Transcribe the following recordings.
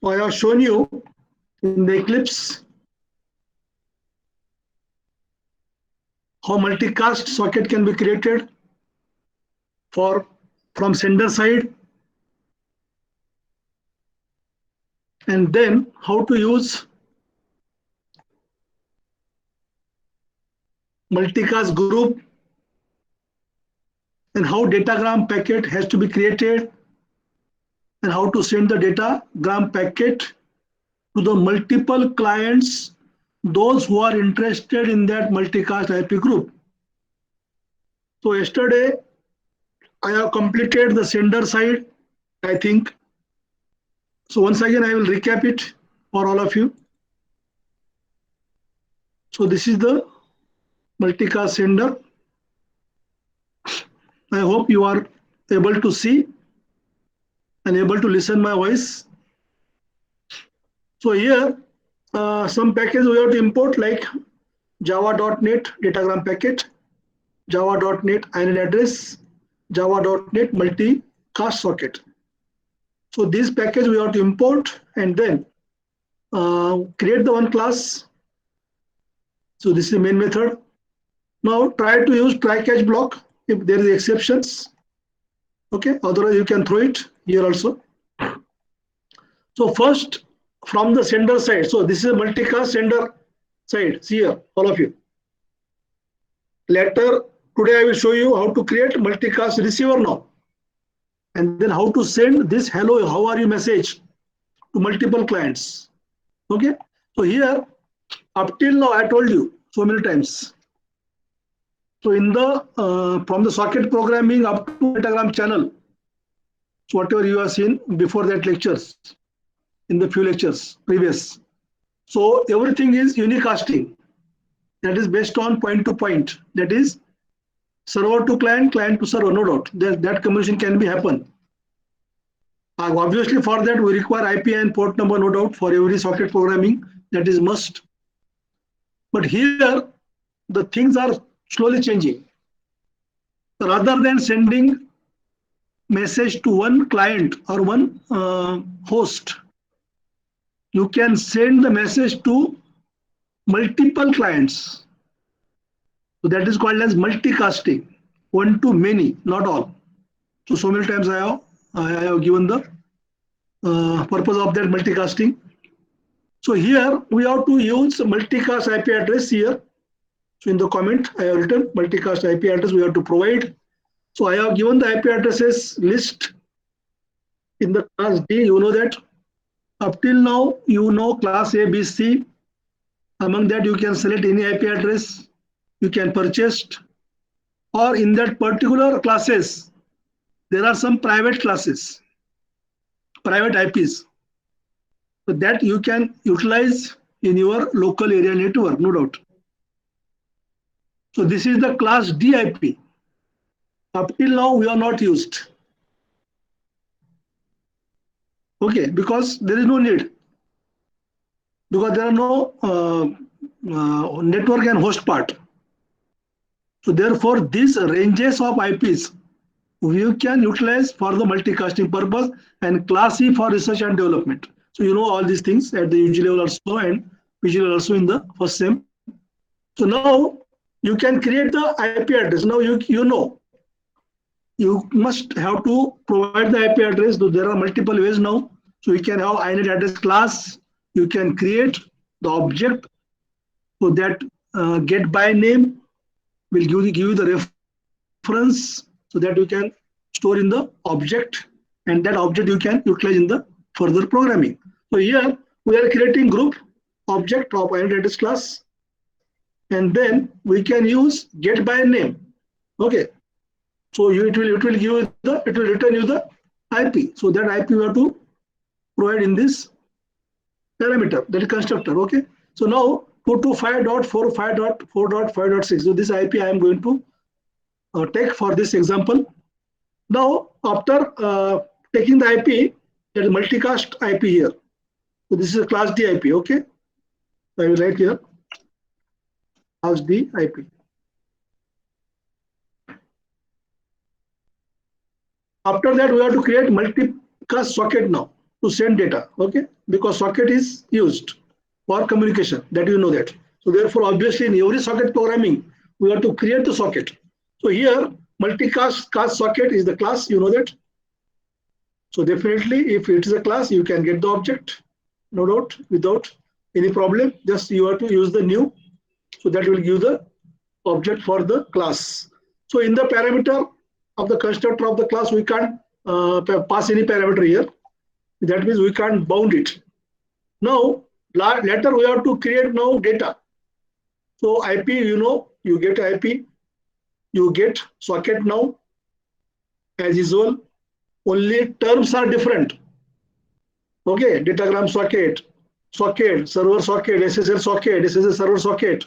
So I have shown you in the Eclipse how multicast socket can be created from sender side, and then how to use multicast group, and how datagram packet has to be created, and how to send the datagram packet to the multiple clients, those who are interested in that multicast IP group. So yesterday I have completed the sender side, I think. So once again I will recap it for all of you. So this is the multicast sender. I hope you are able to see and able to listen my voice. So here some package we have to import, like java.net datagram packet, java.net INET address, java.net multicast socket. So this package we have to import and then create the one class. So this is the main method. Now try to use try catch block if there is exceptions. Okay, otherwise you can throw it here also. So first from the sender side, so this is a multicast sender side. See here, all of you. Later today I will show you how to create multicast receiver now, and then how to send this hello, how are you message to multiple clients. Okay, so here up till now I told you so many times. So in the from the socket programming up to datagram channel, so whatever you have seen before that lectures, in the few lectures previous. So everything is unicasting. That is based on point to point. That is server to client, client to server, no doubt. That communication can be happen. Obviously for that we require IP and port number, no doubt, for every socket programming. That is must. But here the things are slowly changing. Rather than sending message to one client or one host, you can send the message to multiple clients. So that is called as multicasting, one to many, not all. So many times I have given the purpose of that multicasting. So here we have to use multicast IP address here. So in the comment I have written multicast IP address we have to provide. So I have given the IP addresses list in the class D. You know that up till now you know class A, B, C. Among that you can select any IP address you can purchase, or in that particular classes there are some private classes, private IPs. So that you can utilize in your local area network, no doubt. So this is the class D IP. Up till now we are not used. Okay, because there is no need. Because there are no network and host part. So therefore these ranges of IPs we can utilize for the multicasting purpose, and class E for research and development. So you know all these things at the UG level also and PG level also in the first sem. So now you can create the IP address. Now you know you must have to provide the IP address. So there are multiple ways now. So you can have INET address class. You can create the object. So that get by name will give you the reference, so that you can store in the object, and that object you can utilize in the further programming. So here we are creating group object of INET address class, and then we can use get by name. Okay, so it will return you the IP. So that IP we have to provide in this parameter, that is constructor. Okay, so now 225.45.4.5.6. So this IP I am going to take for this example. Now after taking the IP, that is multicast IP here. So this is a class D IP. Okay, so I will write here class D IP. After that we have to create multicast socket now. to send data, okay, because socket is used for communication, that you know that. So therefore, obviously, in every socket programming, we have to create the socket. So here, multicast socket is the class, you know that. So definitely, if it is a class, you can get the object, no doubt, without any problem. Just you have to use the new, so that will give the object for the class. So in the parameter of the constructor of the class, we can't pass any parameter here. That means we can't bound it. Now, later we have to create now data. So IP, you know, you get IP, you get socket now, as usual. Only terms are different. Okay, datagram socket, socket, server socket, SSL socket, SSL server socket.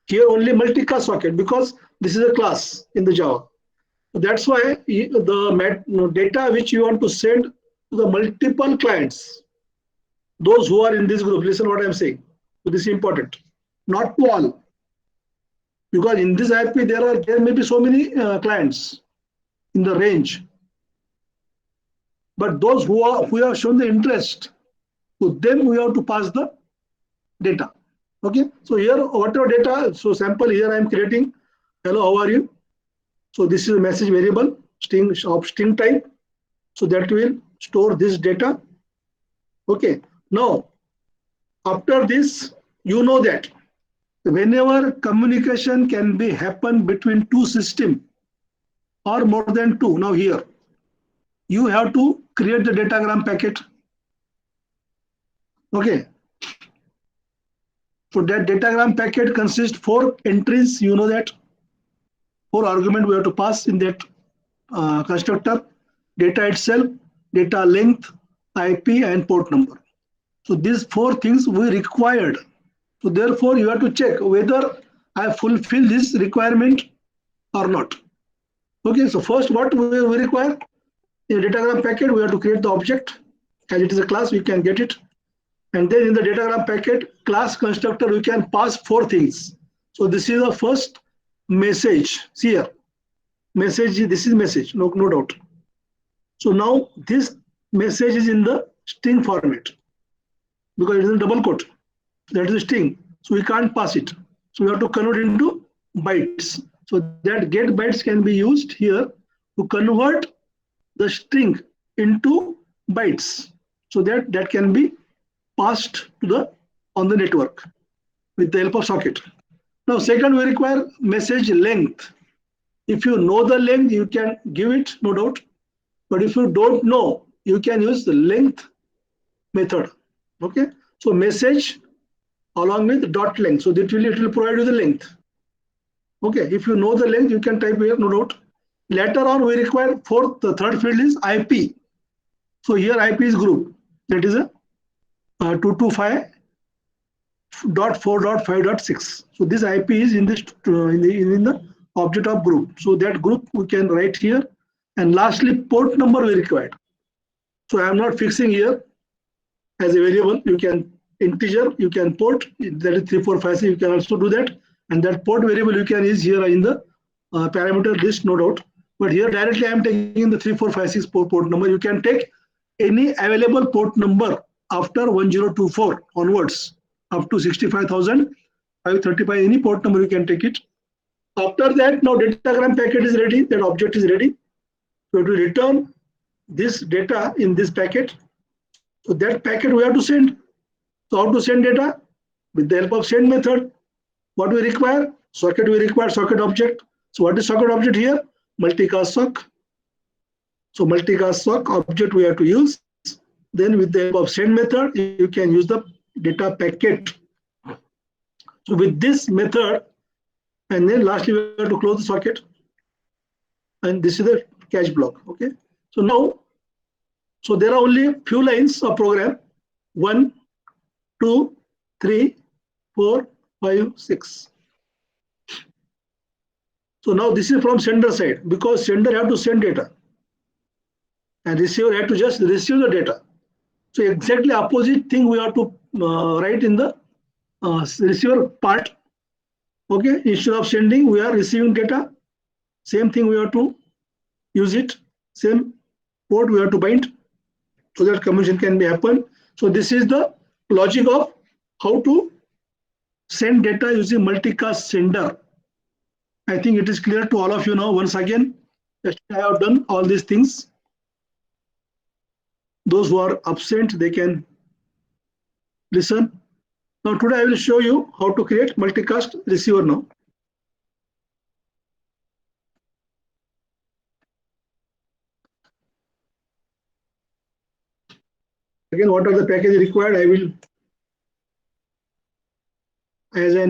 Here only multicast socket because this is a class in the Java. That's why the data which you want to send to the multiple clients, those who are in this group, listen what I'm saying. So this is important. Not to all. Because in this IP there may be so many clients in the range. But those who have shown the interest, to them we have to pass the data. Okay, so here whatever data, so sample here I am creating. Hello, how are you? So this is a message variable, string of string type. So that will store this data. Okay, now after this, you know that whenever communication can be happen between two systems or more than two, now here, you have to create the datagram packet. Okay. So that datagram packet consists 4 entries, you know that. 4 arguments we have to pass in that constructor. Data itself, data length, IP and port number. So these 4 things we required. So therefore you have to check whether I fulfill this requirement or not. Okay, so first what we require? In a datagram packet, we have to create the object. As it is a class, we can get it. And then in the datagram packet, class constructor, we can pass 4 things. So this is the first message. See here. Message, this is message, no doubt. So now this message is in the string format because it is in double quote. That is a string. So we can't pass it. So we have to convert into bytes. So that get bytes can be used here to convert the string into bytes. So that can be passed to on the network with the help of socket. Now second, we require message length. If you know the length, you can give it, no doubt. But if you don't know, you can use the length method. Okay, so message along with dot length. So it will provide you the length. Okay, if you know the length, you can type here, no doubt. Later on, we require the third field is IP. So here IP is group. That is a 225.4.5.6. So this IP is in this in the object of group. So that group we can write here. And lastly, port number we required. So I am not fixing here as a variable. You can integer, you can port. That is 3456. You can also do that. And that port variable you can use here in the parameter list, no doubt. But here directly I am taking the 3456 port number. You can take any available port number after 1024 onwards up to 65,535. Any port number you can take it. After that, now datagram packet is ready. That object is ready. So to return this data in this packet. So that packet we have to send. So how to send data? With the help of send method. What we require? Socket we require socket object. So what is socket object here? Multicast sock. So multicast sock object we have to use. Then with the help of send method, you can use the data packet. So with this method, and then lastly we have to close the socket. And this is the catch block. Okay. So now, so there are only few lines of program. 1, 2, 3, 4, 5, 6. So now this is from sender side because sender have to send data and receiver have to just receive the data. So exactly opposite thing we have to write in the receiver part. Okay, instead of sending, we are receiving data. Same thing we have to use it. Same port we have to bind. so that communication can be happen. So this is the logic of how to send data using multicast sender. I think it is clear to all of you now. Once again, I have done all these things. Those who are absent, they can listen. Now today I will show you how to create multicast receiver now. Again, what are the packages required? I will, as a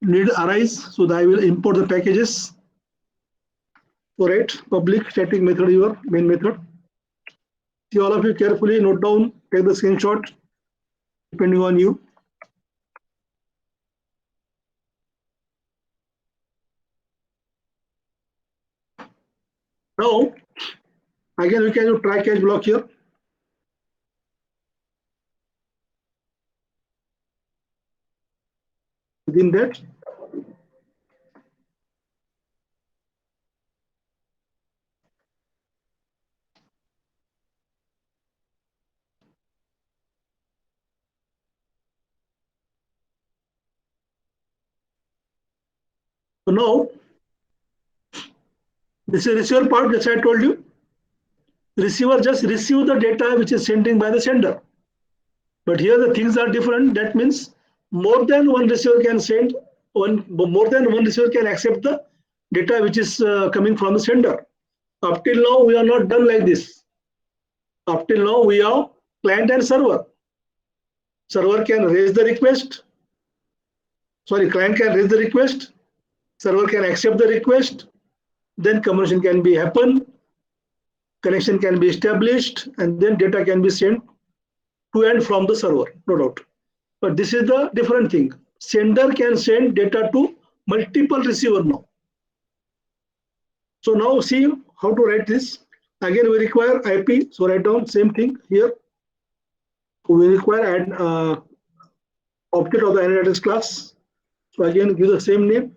need arise, so that I will import the packages. For it, public static method, your main method. See, all of you carefully note down, take the screenshot, depending on you. Now, again, we can do try catch block here. Within that, so now, this is receiver part, which I told you. Receiver just receive the data which is sending by the sender. But here the things are different. That means more than one receiver can send, more than one receiver can accept the data which is coming from the sender. Up till now, we are not done like this. Up till now, we have client and server. Server can raise the request. Sorry, client can raise the request. Server can accept the request. Then communication can be happen. Connection can be established, and then data can be sent to and from the server, no doubt. But this is the different thing. Sender can send data to multiple receiver now. So now see how to write this. Again, we require IP. So write down same thing here. We require an object of the analytics class. So again, give the same name.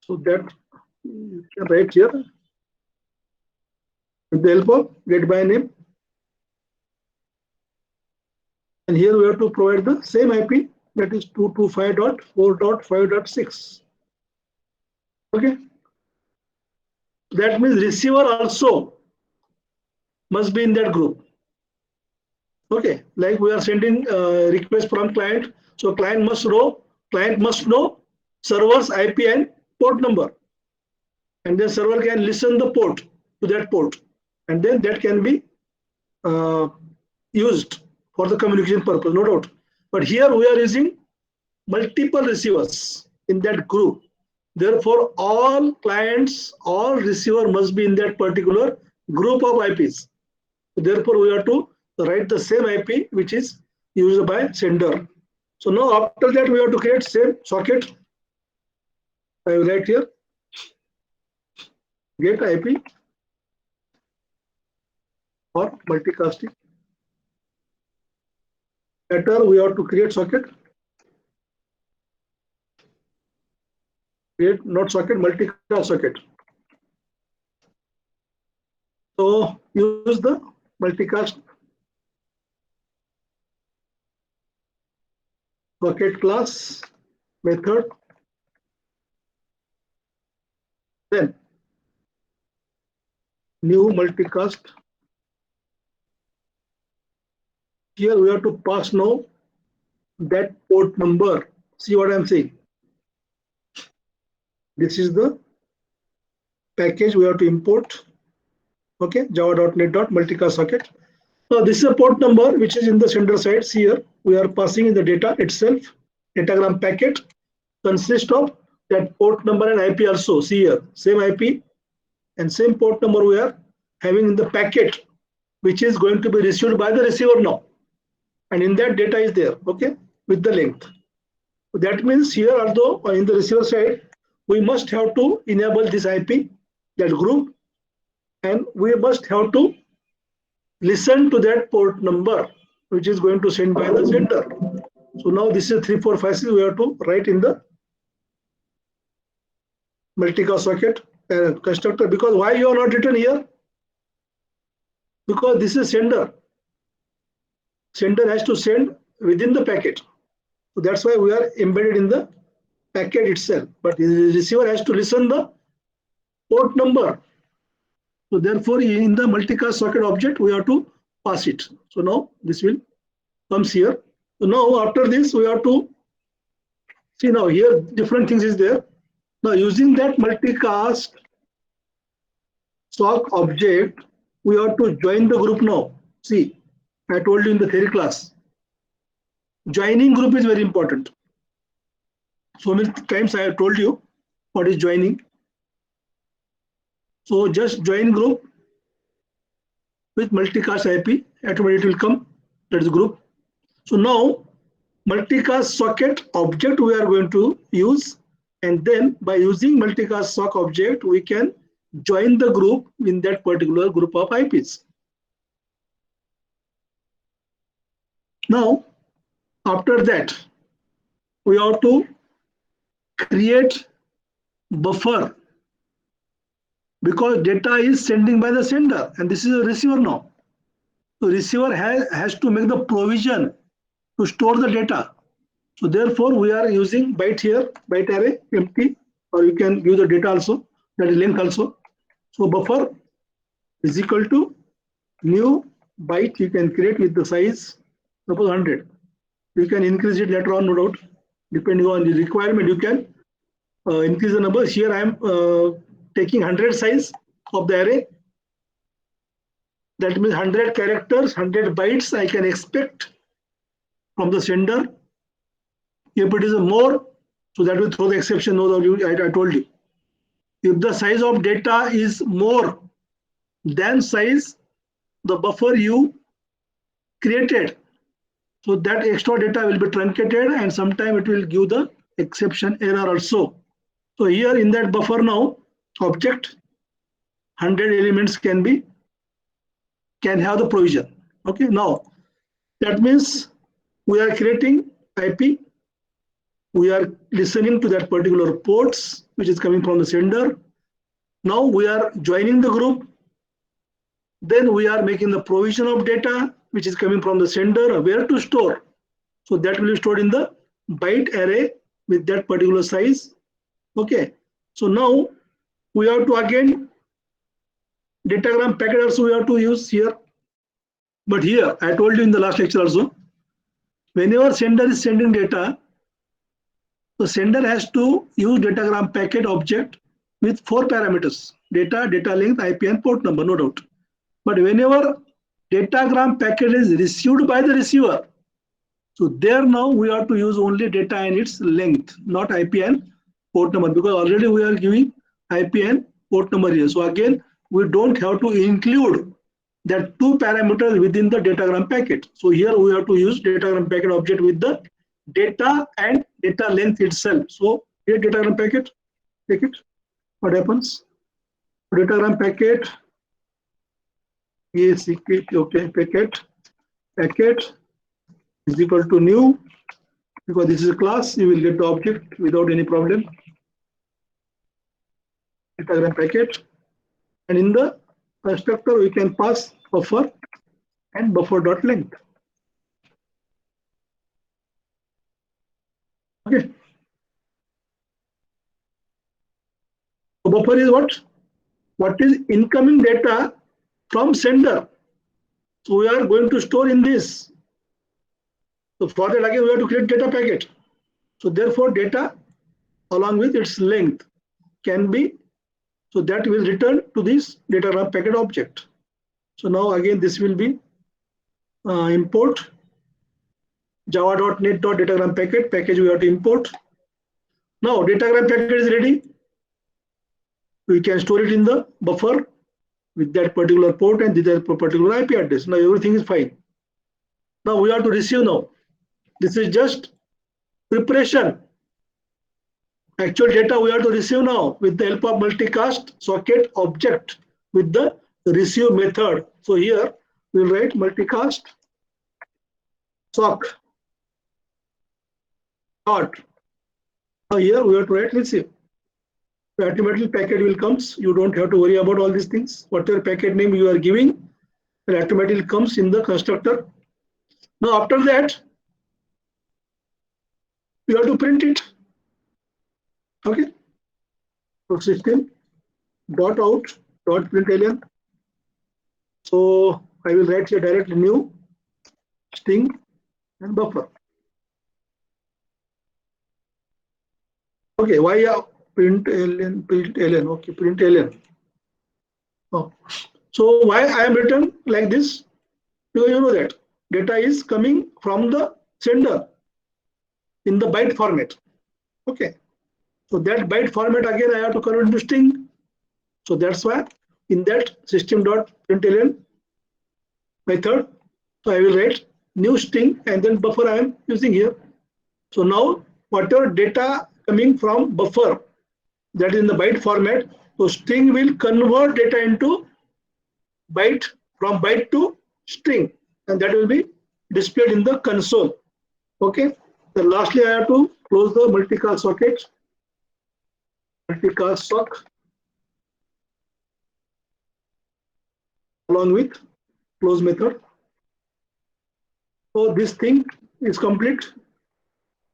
So that you can write here with the help of get by name. And here we have to provide the same IP, that is 225.4.5.6. Okay. That means receiver also must be in that group. Okay. Like we are sending request from client. So client must know server's IP and port number. And then server can listen the port to that port. And then that can be used for the communication purpose, no doubt. But here we are using multiple receivers in that group. Therefore, all clients, all receiver must be in that particular group of IPs. Therefore, we have to write the same IP which is used by sender. So now after that, we have to create same socket. I will write here get IP or multicasting. Later, we have to create socket. Create not socket, multicast socket. So use the multicast socket class method. Then new multicast. Here we have to pass now that port number. See what I'm saying? This is the package we have to import. Okay, java.net.multicast socket. Now this is a port number which is in the sender side. See here, we are passing in the data itself. Datagram packet consists of that port number and IP also. See here, same IP and same port number we are having in the packet, which is going to be received by the receiver now. And in that data is there, okay, with the length. That means here, although in the receiver side, we must have to enable this IP, that group, and we must have to listen to that port number, which is going to send by the sender. So now this is 3456, we have to write in the multicast socket constructor. Because why you are not written here? because this is sender. Sender has to send within the packet. So that's why we are embedded in the packet itself. But the receiver has to listen the port number. So therefore, in the multicast socket object, we have to pass it. So now this will comes here. So now after this, we have to see now here different things is there. Now using that multicast sock object, we have to join the group now. See, I told you in the theory class. Joining group is very important. So many times I have told you what is joining. So just join group with multicast IP, automatically it will come, that is group. So now multicast socket object we are going to use, and then by using multicast sock object, we can join the group in that particular group of IPs. Now, after that, we have to create buffer because data is sending by the sender and this is a receiver now. So receiver has to make the provision to store the data. So therefore we are using byte here, byte array empty, or you can use the data also, that is length also. So buffer is equal to new byte you can create with the size, suppose 100. You can increase it later on, no doubt, depending on the requirement. You can increase the number. Here I am taking 100 size of the array. That means 100 characters, 100 bytes I can expect from the sender. If it is more, so that will throw the exception. No, I told you. If the size of data is more than size, the buffer you created, so that extra data will be truncated and sometime it will give the exception error also. So here in that buffer now, object 100 elements can have the provision. Okay, now that means we are creating IP. We are listening to that particular ports which is coming from the sender. Now we are joining the group. Then we are making the provision of data which is coming from the sender, where to store. So that will be stored in the byte array with that particular size. Okay, so now we have to again datagram packet also we have to use here. But here I told you in the last lecture also, whenever sender is sending data, the sender has to use datagram packet object with 4 parameters: data, data length, IP and port number, no doubt. But whenever datagram packet is received by the receiver, so there now we have to use only data and its length, not IP and port number, because already we are giving IP and port number here. So again, we don't have to include that 2 parameters within the datagram packet. So here we have to use datagram packet object with the data and data length itself. So here datagram packet, take it. What happens? Datagram packet. Yes, okay, packet is equal to new, because this is a class, you will get the object without any problem. Datagram packet, and in the constructor we can pass buffer and buffer.length. Okay. So buffer is what? What is incoming data from sender. So we are going to store in this. So for that again we have to create data packet. So therefore data along with its length can be, so that will return to this datagram packet object. So now again this will be import java.net.datagram package we have to import. Now datagram packet is ready. We can store it in the buffer with that particular port and that particular IP address. Now everything is fine. Now we have to receive now. This is just preparation. Actual data we have to receive now with the help of multicast socket object with the receive method. So here we will write multicast sock dot. Now here we have to write receive. Automatically packet will comes. You don't have to worry about all these things. Whatever packet name you are giving, It automatically comes in the constructor. Now after that, you have to print it. Okay. So system dot out dot println. So I will write here directly new string and buffer. Okay, why println? Okay, println. Oh. So why I am written like this? Because you know that data is coming from the sender in the byte format. Okay. So that byte format again I have to convert into string. So that's why in that system.println method, so I will write new string and then buffer I am using here. So now whatever data coming from buffer that is in the byte format, so string will convert data into byte, from byte to string, and that will be displayed in the console. Okay. Then lastly I have to close the multicast socket. Multicast sock along with close method. So this thing is complete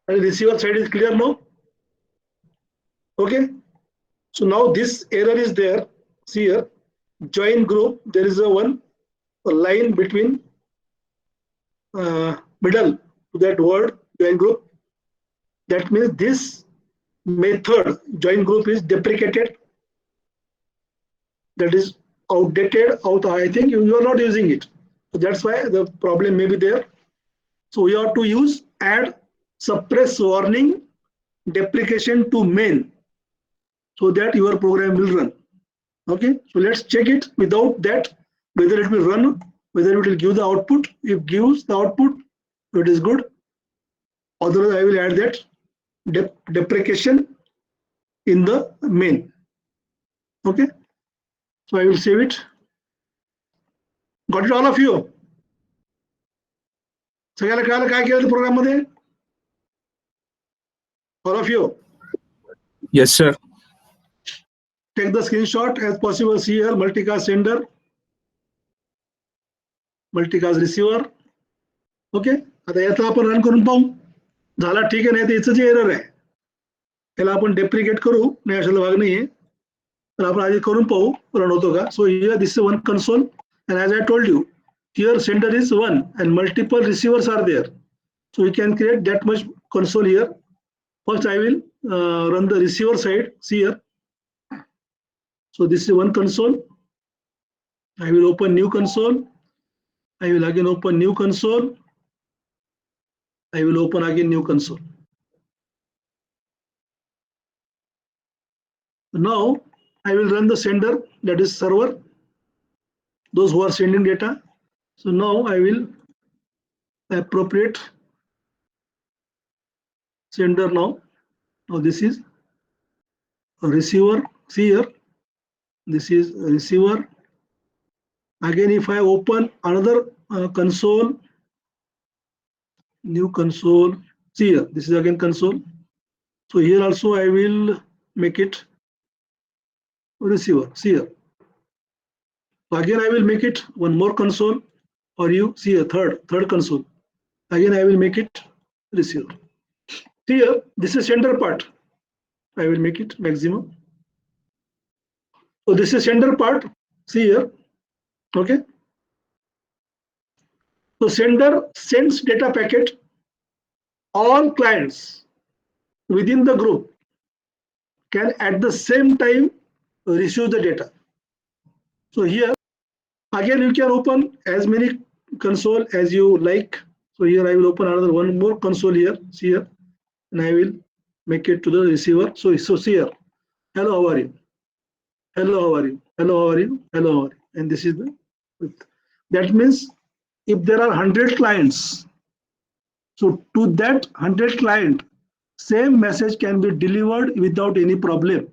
and receiver side is clear now. Okay. So now this error is there. See here, join group. There is a line between middle to that word join group. That means this method join group is deprecated. That is outdated. I think you are not using it. So that's why the problem may be there. So we have to use add suppress warning deprecation to main, so that your program will run. Okay. So let's check it without that, whether it will run, whether it will give the output. If it gives the output, it is good. Otherwise, I will add that deprecation in the main. Okay. So I will save it. Got it all of you? सगळ्याला कळालं काय केलं programme मध्ये? All of you? Yes, sir. Take the screenshot as possible. See here, multicast sender, multicast receiver. Okay. आता याचा आपण run करून पाहू. झाला ठीक आहे, नाही तर याचं जे एरर आहे त्याला आपण डेप्रिकेट करू. नाही अशाला भाग नाहीये, तर आपण आधी करून पाहू रन होतो का. So here this is one console and as I told you, here sender is 1 and multiple receivers are there. So we can create that much console here. First I will run the receiver side. See here. So this is one console. I will open new console. I will again open new console. I will open again new console. Now I will run the sender, that is server, those who are sending data. So now I will appropriate sender now. Now this is a receiver. See here, this is a receiver. Again, if I open another console, new console, see here, this is again console. So here also I will make it receiver. See here. So again I will make it one more console, or you see a third console. Again I will make it receiver. See here, this is sender part. I will make it maximum. So this is sender part. See here. Okay. So sender sends data packet. All clients within the group can at the same time receive the data. So here again you can open as many console as you like. So here I will open another one more console here. See here, and I will make it to the receiver. So see here. Hello, how are you? Hello, how are you? Hello, how are you? Hello, how are you? And this is the. That means if there are 100 clients, so to that 100 client, same message can be delivered without any problem.